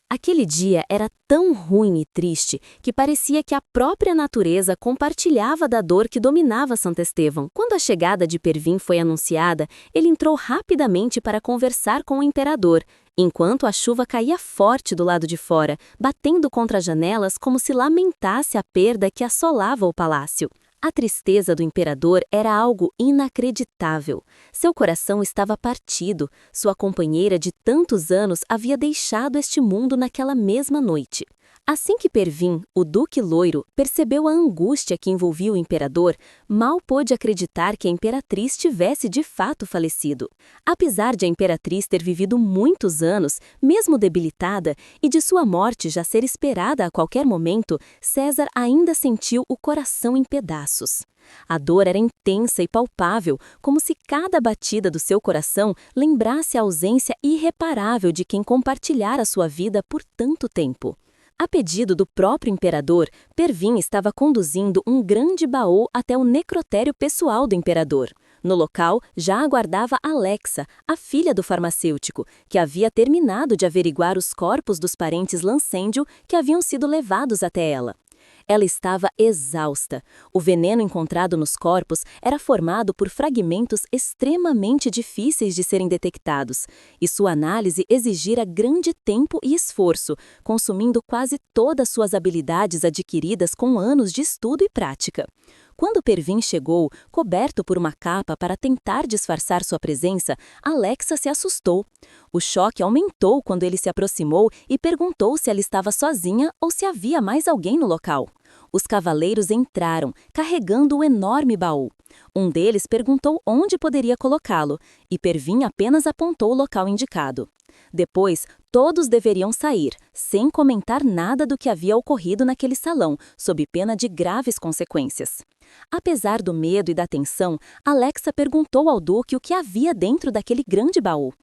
Aquele dia era tão ruim e triste que parecia que a própria natureza compartilhava da dor que dominava Santo Estevão. Quando a chegada de Pervin foi anunciada, ele entrou rapidamente para conversar com o imperador, enquanto a chuva caía forte do lado de fora, batendo contra as janelas como se lamentasse a perda que assolava o palácio. A tristeza do imperador era algo inacreditável. Seu coração estava partido, sua companheira de tantos anos havia deixado este mundo naquela mesma noite. Assim que Pervin, o Duque Loiro, percebeu a angústia que envolvia o imperador, mal pôde acreditar que a imperatriz tivesse de fato falecido. Apesar de a imperatriz ter vivido muitos anos, mesmo debilitada, e de sua morte já ser esperada a qualquer momento, César ainda sentiu o coração em pedaços. A dor era intensa e palpável, como se cada batida do seu coração lembrasse a ausência irreparável de quem compartilhara sua vida por tanto tempo. A pedido do próprio imperador, Pervin estava conduzindo um grande baú até o necrotério pessoal do imperador. No local, já aguardava Alexa, a filha do farmacêutico, que havia terminado de averiguar os corpos dos parentes Lancêndio que haviam sido levados até ela. Ela estava exausta. O veneno encontrado nos corpos era formado por fragmentos extremamente difíceis de serem detectados, e sua análise exigira grande tempo e esforço, consumindo quase todas suas habilidades adquiridas com anos de estudo e prática. Quando Pervin chegou, coberto por uma capa para tentar disfarçar sua presença, Alexa se assustou. O choque aumentou quando ele se aproximou e perguntou se ela estava sozinha ou se havia mais alguém no local. Os cavaleiros entraram, carregando o enorme baú. Um deles perguntou onde poderia colocá-lo, e Pervin apenas apontou o local indicado. Depois, todos deveriam sair, sem comentar nada do que havia ocorrido naquele salão, sob pena de graves consequências. Apesar do medo e da tensão, Alexa perguntou ao duque o que havia dentro daquele grande baú.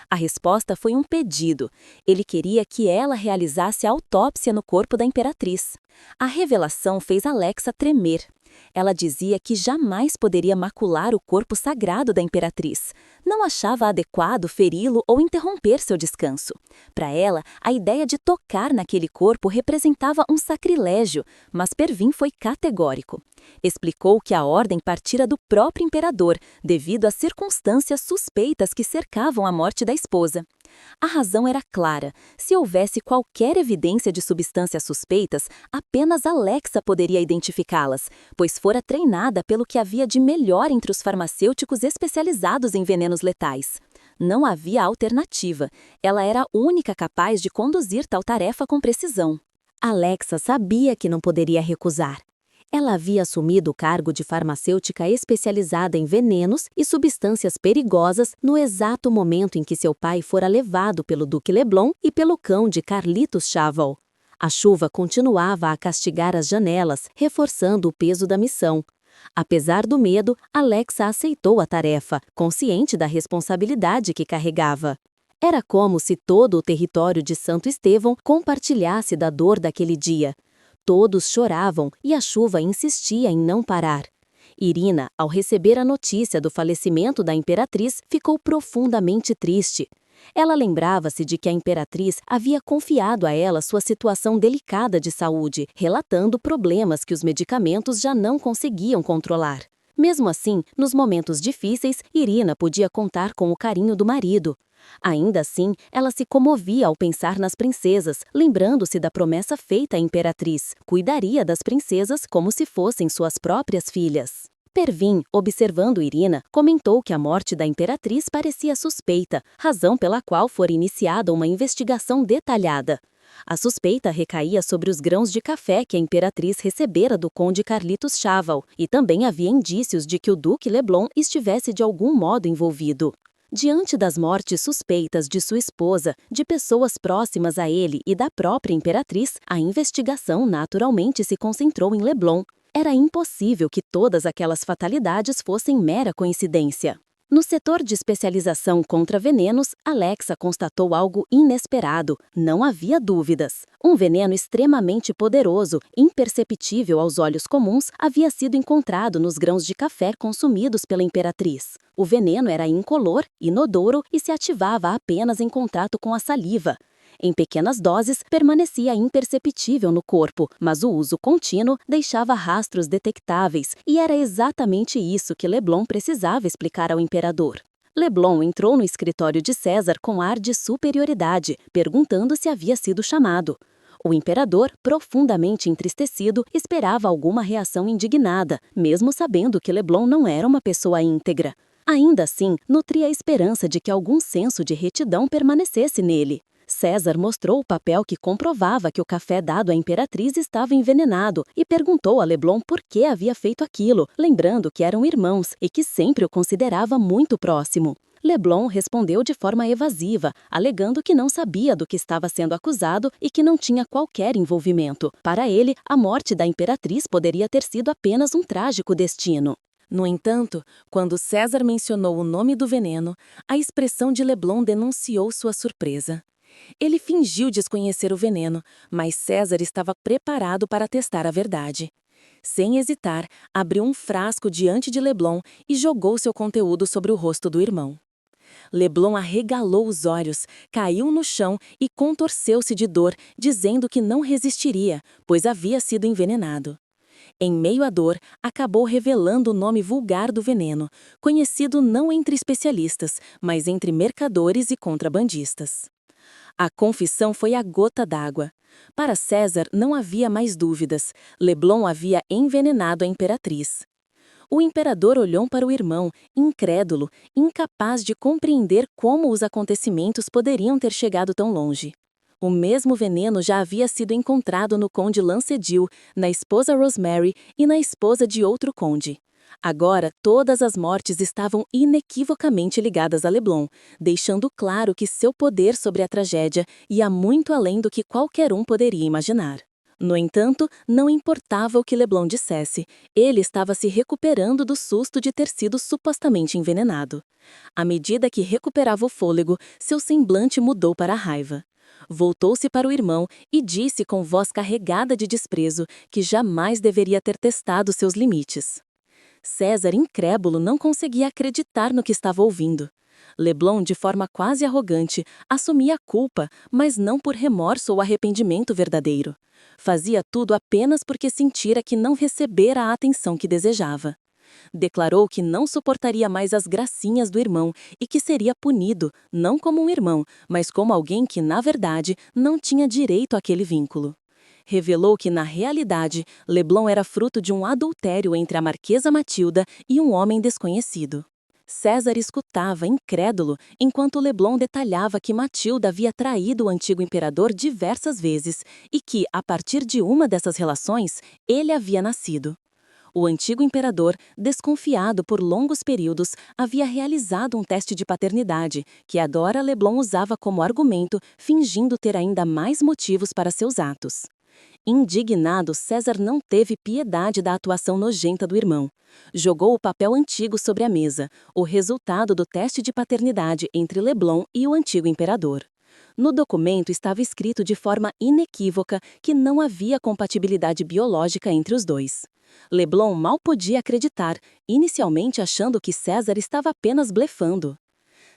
A resposta foi um pedido. Ele queria que ela realizasse a autópsia no corpo da imperatriz. A revelação fez Alexa tremer. Ela dizia que jamais poderia macular o corpo sagrado da imperatriz. Não achava adequado feri-lo ou interromper seu descanso. Para ela, a ideia de tocar naquele corpo representava um sacrilégio, mas Pervin foi categórico. Explicou que a ordem partira do próprio imperador, devido às circunstâncias suspeitas que cercavam a morte da esposa. A razão era clara. Se houvesse qualquer evidência de substâncias suspeitas, apenas Alexa poderia identificá-las, pois fora treinada pelo que havia de melhor entre os farmacêuticos especializados em venenos letais. Não havia alternativa. Ela era a única capaz de conduzir tal tarefa com precisão. Alexa sabia que não poderia recusar. Ela havia assumido o cargo de farmacêutica especializada em venenos e substâncias perigosas no exato momento em que seu pai fora levado pelo Duque Leblon e pelo cão de Carlitos Chaval. A chuva continuava a castigar as janelas, reforçando o peso da missão. Apesar do medo, Alexa aceitou a tarefa, consciente da responsabilidade que carregava. Era como se todo o território de Santo Estevão compartilhasse da dor daquele dia. Todos choravam e a chuva insistia em não parar. Irina, ao receber a notícia do falecimento da imperatriz, ficou profundamente triste. Ela lembrava-se de que a imperatriz havia confiado a ela sua situação delicada de saúde, relatando problemas que os medicamentos já não conseguiam controlar. Mesmo assim, nos momentos difíceis, Irina podia contar com o carinho do marido. Ainda assim, ela se comovia ao pensar nas princesas, lembrando-se da promessa feita à imperatriz. Cuidaria das princesas como se fossem suas próprias filhas. Pervin, observando Irina, comentou que a morte da imperatriz parecia suspeita, razão pela qual fora iniciada uma investigação detalhada. A suspeita recaía sobre os grãos de café que a imperatriz recebera do conde Carlitos Chaval, e também havia indícios de que o Duque Leblon estivesse de algum modo envolvido. Diante das mortes suspeitas de sua esposa, de pessoas próximas a ele e da própria imperatriz, a investigação naturalmente se concentrou em Leblon. Era impossível que todas aquelas fatalidades fossem mera coincidência. No setor de especialização contra venenos, Alexa constatou algo inesperado. Não havia dúvidas. Um veneno extremamente poderoso, imperceptível aos olhos comuns, havia sido encontrado nos grãos de café consumidos pela imperatriz. O veneno era incolor, inodoro e se ativava apenas em contato com a saliva. Em pequenas doses, permanecia imperceptível no corpo, mas o uso contínuo deixava rastros detectáveis, e era exatamente isso que Leblon precisava explicar ao imperador. Leblon entrou no escritório de César com ar de superioridade, perguntando se havia sido chamado. O imperador, profundamente entristecido, esperava alguma reação indignada, mesmo sabendo que Leblon não era uma pessoa íntegra. Ainda assim, nutria a esperança de que algum senso de retidão permanecesse nele. César mostrou o papel que comprovava que o café dado à imperatriz estava envenenado e perguntou a Leblon por que havia feito aquilo, lembrando que eram irmãos e que sempre o considerava muito próximo. Leblon respondeu de forma evasiva, alegando que não sabia do que estava sendo acusado e que não tinha qualquer envolvimento. Para ele, a morte da imperatriz poderia ter sido apenas um trágico destino. No entanto, quando César mencionou o nome do veneno, a expressão de Leblon denunciou sua surpresa. Ele fingiu desconhecer o veneno, mas César estava preparado para testar a verdade. Sem hesitar, abriu um frasco diante de Leblon e jogou seu conteúdo sobre o rosto do irmão. Leblon arregalou os olhos, caiu no chão e contorceu-se de dor, dizendo que não resistiria, pois havia sido envenenado. Em meio à dor, acabou revelando o nome vulgar do veneno, conhecido não entre especialistas, mas entre mercadores e contrabandistas. A confissão foi a gota d'água. Para César não havia mais dúvidas. Leblon havia envenenado a imperatriz. O imperador olhou para o irmão, incrédulo, incapaz de compreender como os acontecimentos poderiam ter chegado tão longe. O mesmo veneno já havia sido encontrado no conde Lancedil, na esposa Rosemary e na esposa de outro conde. Agora, todas as mortes estavam inequivocamente ligadas a Leblon, deixando claro que seu poder sobre a tragédia ia muito além do que qualquer um poderia imaginar. No entanto, não importava o que Leblon dissesse, ele estava se recuperando do susto de ter sido supostamente envenenado. À medida que recuperava o fôlego, seu semblante mudou para a raiva. Voltou-se para o irmão e disse com voz carregada de desprezo que jamais deveria ter testado seus limites. César, incrédulo, não conseguia acreditar no que estava ouvindo. Leblon, de forma quase arrogante, assumia a culpa, mas não por remorso ou arrependimento verdadeiro. Fazia tudo apenas porque sentira que não recebera a atenção que desejava. Declarou que não suportaria mais as gracinhas do irmão e que seria punido, não como um irmão, mas como alguém que, na verdade, não tinha direito àquele vínculo. Revelou que, na realidade, Leblon era fruto de um adultério entre a Marquesa Matilda e um homem desconhecido. César escutava, incrédulo, enquanto Leblon detalhava que Matilda havia traído o antigo imperador diversas vezes e que, a partir de uma dessas relações, ele havia nascido. O antigo imperador, desconfiado por longos períodos, havia realizado um teste de paternidade, que agora Leblon usava como argumento, fingindo ter ainda mais motivos para seus atos. Indignado, César não teve piedade da atuação nojenta do irmão. Jogou o papel antigo sobre a mesa, o resultado do teste de paternidade entre Leblon e o antigo imperador. No documento estava escrito de forma inequívoca que não havia compatibilidade biológica entre os dois. Leblon mal podia acreditar, inicialmente achando que César estava apenas blefando.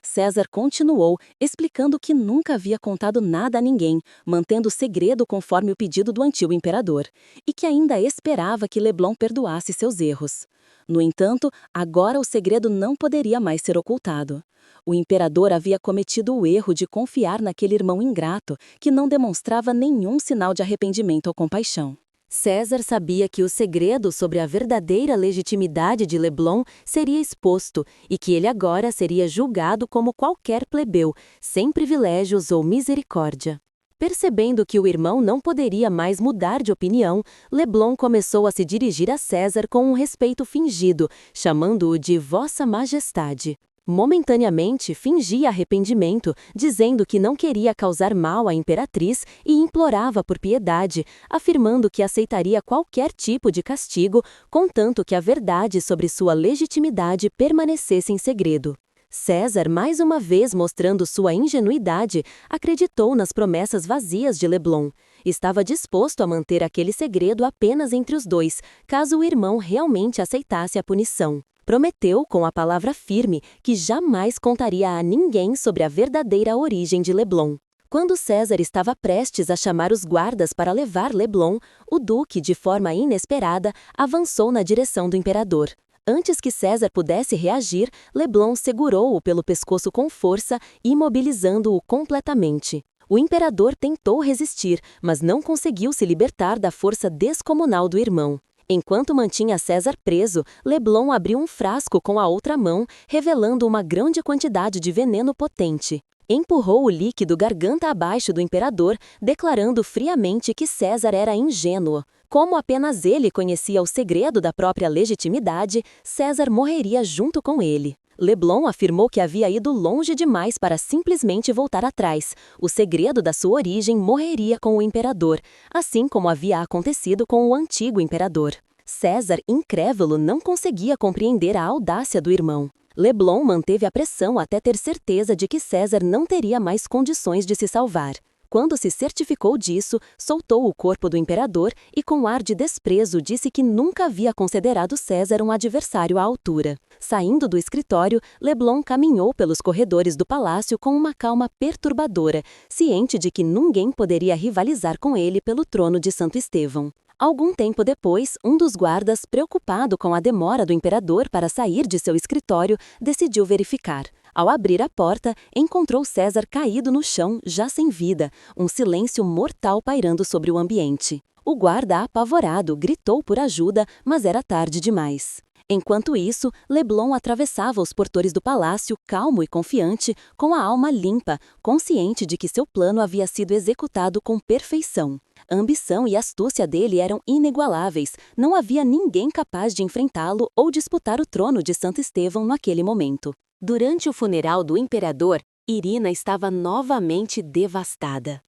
César continuou, explicando que nunca havia contado nada a ninguém, mantendo o segredo conforme o pedido do antigo imperador, e que ainda esperava que Leblon perdoasse seus erros. No entanto, agora o segredo não poderia mais ser ocultado. O imperador havia cometido o erro de confiar naquele irmão ingrato, que não demonstrava nenhum sinal de arrependimento ou compaixão. César sabia que o segredo sobre a verdadeira legitimidade de Leblon seria exposto e que ele agora seria julgado como qualquer plebeu, sem privilégios ou misericórdia. Percebendo que o irmão não poderia mais mudar de opinião, Leblon começou a se dirigir a César com um respeito fingido, chamando-o de Vossa Majestade. Momentaneamente fingia arrependimento, dizendo que não queria causar mal à imperatriz e implorava por piedade, afirmando que aceitaria qualquer tipo de castigo, contanto que a verdade sobre sua legitimidade permanecesse em segredo. César, mais uma vez mostrando sua ingenuidade, acreditou nas promessas vazias de Leblon. Estava disposto a manter aquele segredo apenas entre os dois, caso o irmão realmente aceitasse a punição. Prometeu, com a palavra firme, que jamais contaria a ninguém sobre a verdadeira origem de Leblon. Quando César estava prestes a chamar os guardas para levar Leblon, o duque, de forma inesperada, avançou na direção do imperador. Antes que César pudesse reagir, Leblon segurou-o pelo pescoço com força, imobilizando-o completamente. O imperador tentou resistir, mas não conseguiu se libertar da força descomunal do irmão. Enquanto mantinha César preso, Leblon abriu um frasco com a outra mão, revelando uma grande quantidade de veneno potente. Empurrou o líquido garganta abaixo do imperador, declarando friamente que César era ingênuo. Como apenas ele conhecia o segredo da própria legitimidade, César morreria junto com ele. Leblon afirmou que havia ido longe demais para simplesmente voltar atrás. O segredo da sua origem morreria com o imperador, assim como havia acontecido com o antigo imperador. César, incrédulo, não conseguia compreender a audácia do irmão. Leblon manteve a pressão até ter certeza de que César não teria mais condições de se salvar. Quando se certificou disso, soltou o corpo do imperador e, com ar de desprezo, disse que nunca havia considerado César um adversário à altura. Saindo do escritório, Leblon caminhou pelos corredores do palácio com uma calma perturbadora, ciente de que ninguém poderia rivalizar com ele pelo trono de Santo Estevão. Algum tempo depois, um dos guardas, preocupado com a demora do imperador para sair de seu escritório, decidiu verificar. Ao abrir a porta, encontrou César caído no chão, já sem vida, um silêncio mortal pairando sobre o ambiente. O guarda, apavorado, gritou por ajuda, mas era tarde demais. Enquanto isso, Leblon atravessava os portões do palácio, calmo e confiante, com a alma limpa, consciente de que seu plano havia sido executado com perfeição. A ambição e a astúcia dele eram inigualáveis, não havia ninguém capaz de enfrentá-lo ou disputar o trono de Santo Estevão naquele momento. Durante o funeral do imperador, Irina estava novamente devastada.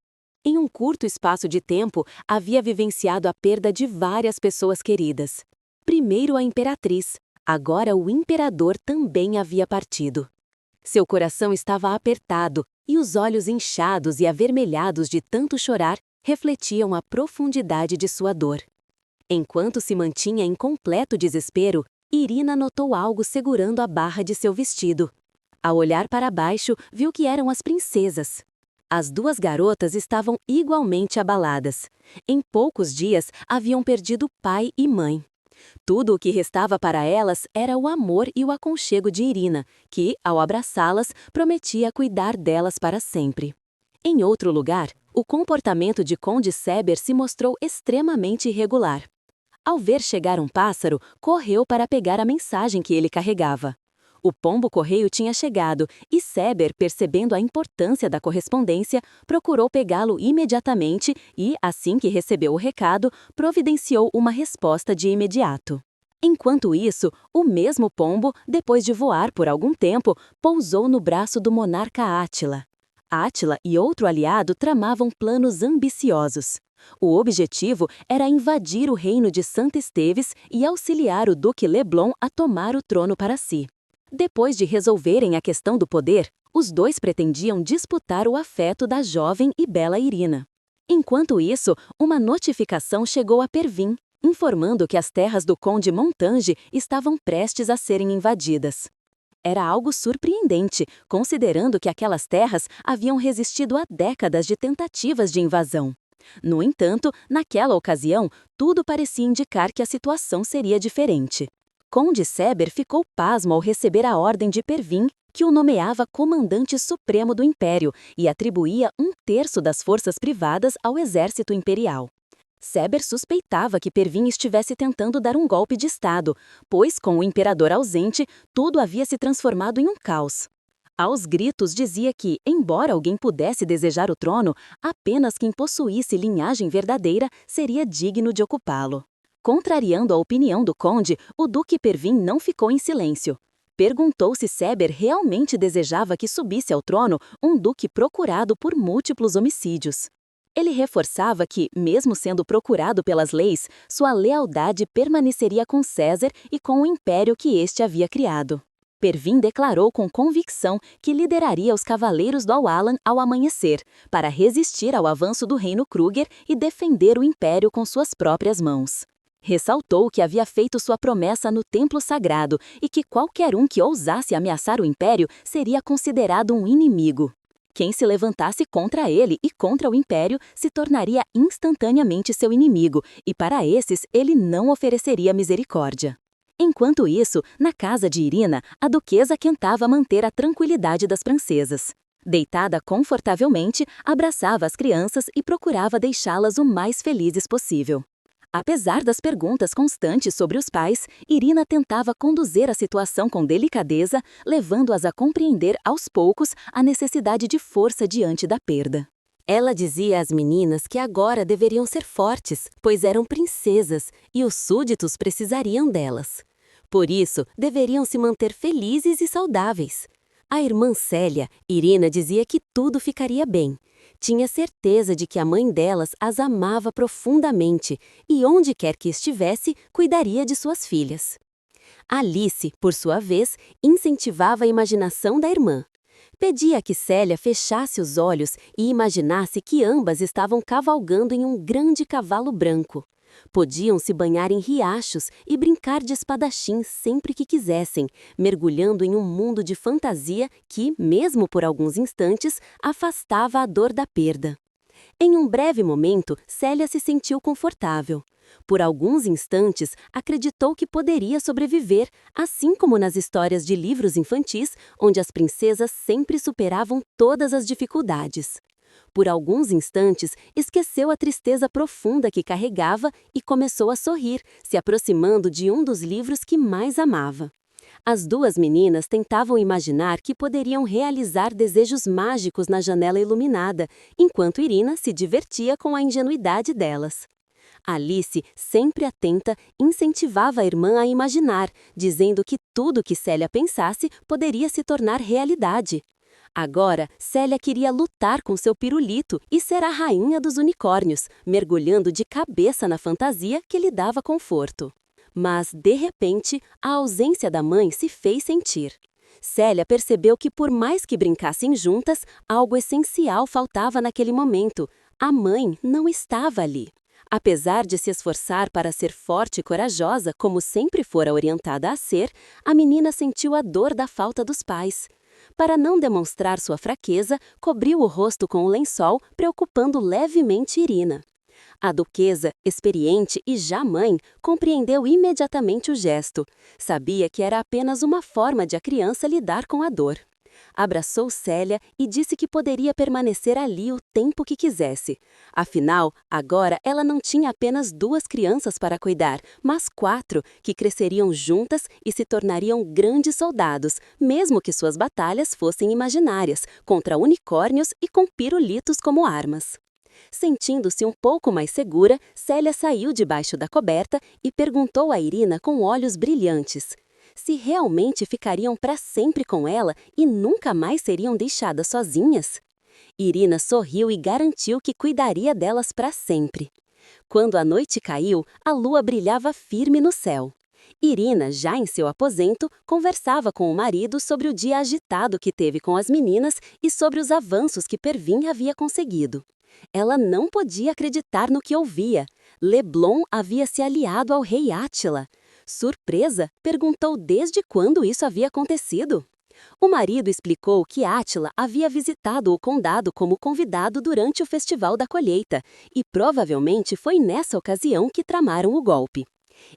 Em um curto espaço de tempo, havia vivenciado a perda de várias pessoas queridas. Primeiro a imperatriz, agora o imperador também havia partido. Seu coração estava apertado e os olhos inchados e avermelhados de tanto chorar refletiam a profundidade de sua dor. Enquanto se mantinha em completo desespero, Irina notou algo segurando a barra de seu vestido. Ao olhar para baixo, viu que eram as princesas. As duas garotas estavam igualmente abaladas. Em poucos dias, haviam perdido pai e mãe. Tudo o que restava para elas era o amor e o aconchego de Irina, que, ao abraçá-las, prometia cuidar delas para sempre. Em outro lugar, o comportamento de Conde Seber se mostrou extremamente irregular. Ao ver chegar um pássaro, correu para pegar a mensagem que ele carregava. O pombo-correio tinha chegado e Seber, percebendo a importância da correspondência, procurou pegá-lo imediatamente e, assim que recebeu o recado, providenciou uma resposta de imediato. Enquanto isso, o mesmo pombo, depois de voar por algum tempo, pousou no braço do monarca Átila. Átila e outro aliado tramavam planos ambiciosos. O objetivo era invadir o reino de Santo Esteves e auxiliar o duque Leblon a tomar o trono para si. Depois de resolverem a questão do poder, os dois pretendiam disputar o afeto da jovem e bela Irina. Enquanto isso, uma notificação chegou a Pervin, informando que as terras do conde Montange estavam prestes a serem invadidas. Era algo surpreendente, considerando que aquelas terras haviam resistido a décadas de tentativas de invasão. No entanto, naquela ocasião, tudo parecia indicar que a situação seria diferente. Conde Seber ficou pasmo ao receber a ordem de Pervin, que o nomeava comandante supremo do império e atribuía 1/3 das forças privadas ao exército imperial. Seber suspeitava que Pervin estivesse tentando dar um golpe de estado, pois, com o imperador ausente, tudo havia se transformado em um caos. Aos gritos dizia que, embora alguém pudesse desejar o trono, apenas quem possuísse linhagem verdadeira seria digno de ocupá-lo. Contrariando a opinião do conde, o duque Pervin não ficou em silêncio. Perguntou se Seber realmente desejava que subisse ao trono um duque procurado por múltiplos homicídios. Ele reforçava que, mesmo sendo procurado pelas leis, sua lealdade permaneceria com César e com o império que este havia criado. Pervin declarou com convicção que lideraria os cavaleiros do Awalan ao amanhecer, para resistir ao avanço do reino Kruger e defender o império com suas próprias mãos. Ressaltou que havia feito sua promessa no templo sagrado e que qualquer um que ousasse ameaçar o império seria considerado um inimigo. Quem se levantasse contra ele e contra o império se tornaria instantaneamente seu inimigo, e para esses ele não ofereceria misericórdia. Enquanto isso, na casa de Irina, a duquesa tentava manter a tranquilidade das princesas. Deitada confortavelmente, abraçava as crianças e procurava deixá-las o mais felizes possível. Apesar das perguntas constantes sobre os pais, Irina tentava conduzir a situação com delicadeza, levando-as a compreender aos poucos a necessidade de força diante da perda. Ela dizia às meninas que agora deveriam ser fortes, pois eram princesas e os súditos precisariam delas. Por isso, deveriam se manter felizes e saudáveis. A irmã Célia, Irina, dizia que tudo ficaria bem. Tinha certeza de que a mãe delas as amava profundamente e, onde quer que estivesse, cuidaria de suas filhas. Alice, por sua vez, incentivava a imaginação da irmã. Pedia que Célia fechasse os olhos e imaginasse que ambas estavam cavalgando em um grande cavalo branco. Podiam se banhar em riachos e brincar de espadachim sempre que quisessem, mergulhando em um mundo de fantasia que, mesmo por alguns instantes, afastava a dor da perda. Em um breve momento, Célia se sentiu confortável. Por alguns instantes, acreditou que poderia sobreviver, assim como nas histórias de livros infantis, onde as princesas sempre superavam todas as dificuldades. Por alguns instantes, esqueceu a tristeza profunda que carregava e começou a sorrir, se aproximando de um dos livros que mais amava. As duas meninas tentavam imaginar que poderiam realizar desejos mágicos na janela iluminada, enquanto Irina se divertia com a ingenuidade delas. Alice, sempre atenta, incentivava a irmã a imaginar, dizendo que tudo que Célia pensasse poderia se tornar realidade. Agora, Célia queria lutar com seu pirulito e ser a rainha dos unicórnios, mergulhando de cabeça na fantasia que lhe dava conforto. Mas, de repente, a ausência da mãe se fez sentir. Célia percebeu que, por mais que brincassem juntas, algo essencial faltava naquele momento. A mãe não estava ali. Apesar de se esforçar para ser forte e corajosa, como sempre fora orientada a ser, a menina sentiu a dor da falta dos pais. Para não demonstrar sua fraqueza, cobriu o rosto com o lençol, preocupando levemente Irina. A duquesa, experiente e já mãe, compreendeu imediatamente o gesto. Sabia que era apenas uma forma de a criança lidar com a dor. Abraçou Célia e disse que poderia permanecer ali o tempo que quisesse. Afinal, agora ela não tinha apenas 2 crianças para cuidar, mas 4, que cresceriam juntas e se tornariam grandes soldados, mesmo que suas batalhas fossem imaginárias, contra unicórnios e com pirulitos como armas. Sentindo-se um pouco mais segura, Célia saiu debaixo da coberta e perguntou a Irina com olhos brilhantes se realmente ficariam para sempre com ela e nunca mais seriam deixadas sozinhas. Irina sorriu e garantiu que cuidaria delas para sempre. Quando a noite caiu, a lua brilhava firme no céu. Irina, já em seu aposento, conversava com o marido sobre o dia agitado que teve com as meninas e sobre os avanços que Pervin havia conseguido. Ela não podia acreditar no que ouvia. Leblon havia se aliado ao rei Átila. Surpresa, perguntou desde quando isso havia acontecido. O marido explicou que Átila havia visitado o condado como convidado durante o Festival da Colheita, e provavelmente foi nessa ocasião que tramaram o golpe.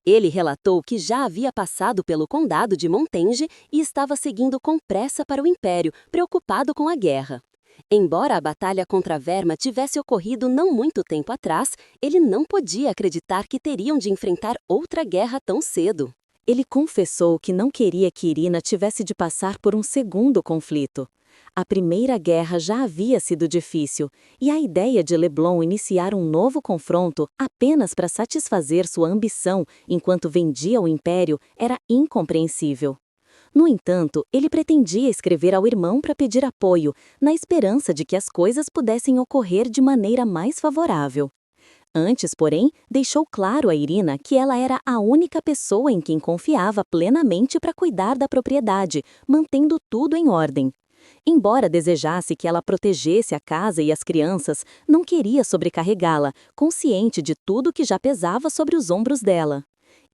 Ele relatou que já havia passado pelo condado de Montenge e estava seguindo com pressa para o Império, preocupado com a guerra. Embora a batalha contra Verma tivesse ocorrido não muito tempo atrás, ele não podia acreditar que teriam de enfrentar outra guerra tão cedo. Ele confessou que não queria que Irina tivesse de passar por um segundo conflito. A primeira guerra já havia sido difícil, e a ideia de Leblon iniciar um novo confronto apenas para satisfazer sua ambição enquanto vendia o império era incompreensível. No entanto, ele pretendia escrever ao irmão para pedir apoio, na esperança de que as coisas pudessem ocorrer de maneira mais favorável. Antes, porém, deixou claro a Irina que ela era a única pessoa em quem confiava plenamente para cuidar da propriedade, mantendo tudo em ordem. Embora desejasse que ela protegesse a casa e as crianças, não queria sobrecarregá-la, consciente de tudo que já pesava sobre os ombros dela.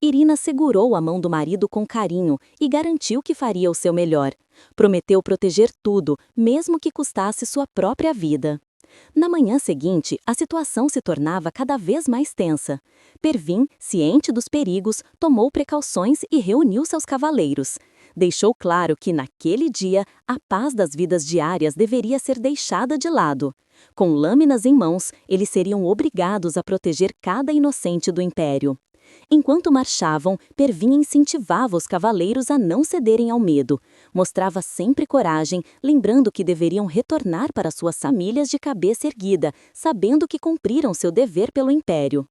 Irina segurou a mão do marido com carinho e garantiu que faria o seu melhor. Prometeu proteger tudo, mesmo que custasse sua própria vida. Na manhã seguinte, a situação se tornava cada vez mais tensa. Pervin, ciente dos perigos, tomou precauções e reuniu seus cavaleiros. Deixou claro que, naquele dia, a paz das vidas diárias deveria ser deixada de lado. Com lâminas em mãos, eles seriam obrigados a proteger cada inocente do Império. Enquanto marchavam, Pervin incentivava os cavaleiros a não cederem ao medo. Mostrava sempre coragem, lembrando que deveriam retornar para suas famílias de cabeça erguida, sabendo que cumpriram seu dever pelo Império.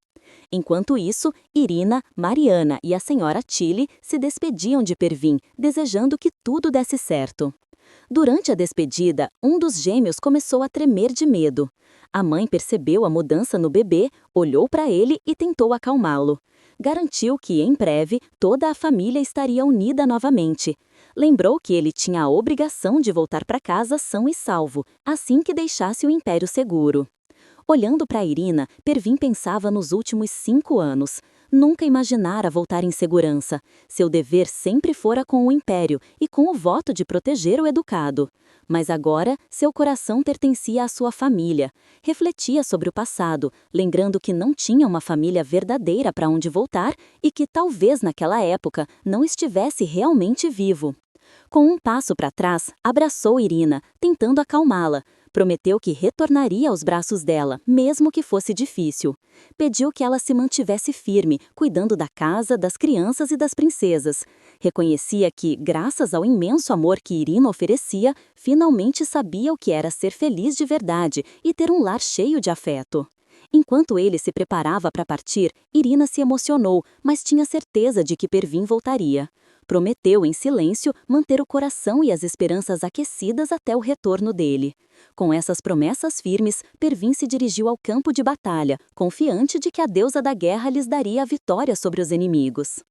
Enquanto isso, Irina, Mariana e a senhora Tilly se despediam de Pervin, desejando que tudo desse certo. Durante a despedida, um dos gêmeos começou a tremer de medo. A mãe percebeu a mudança no bebê, olhou para ele e tentou acalmá-lo. Garantiu que, em breve, toda a família estaria unida novamente. Lembrou que ele tinha a obrigação de voltar para casa são e salvo, assim que deixasse o Império seguro. Olhando para Irina, Pervin pensava nos últimos 5 anos. Nunca imaginara voltar em segurança. Seu dever sempre fora com o Império e com o voto de proteger o educado. Mas agora, seu coração pertencia à sua família. Refletia sobre o passado, lembrando que não tinha uma família verdadeira para onde voltar e que talvez naquela época não estivesse realmente vivo. Com um passo para trás, abraçou Irina, tentando acalmá-la. Prometeu que retornaria aos braços dela, mesmo que fosse difícil. Pediu que ela se mantivesse firme, cuidando da casa, das crianças e das princesas. Reconhecia que, graças ao imenso amor que Irina oferecia, finalmente sabia o que era ser feliz de verdade e ter um lar cheio de afeto. Enquanto ele se preparava para partir, Irina se emocionou, mas tinha certeza de que Pervin voltaria. Prometeu, em silêncio, manter o coração e as esperanças aquecidas até o retorno dele. Com essas promessas firmes, Pervin se dirigiu ao campo de batalha, confiante de que a deusa da guerra lhes daria a vitória sobre os inimigos.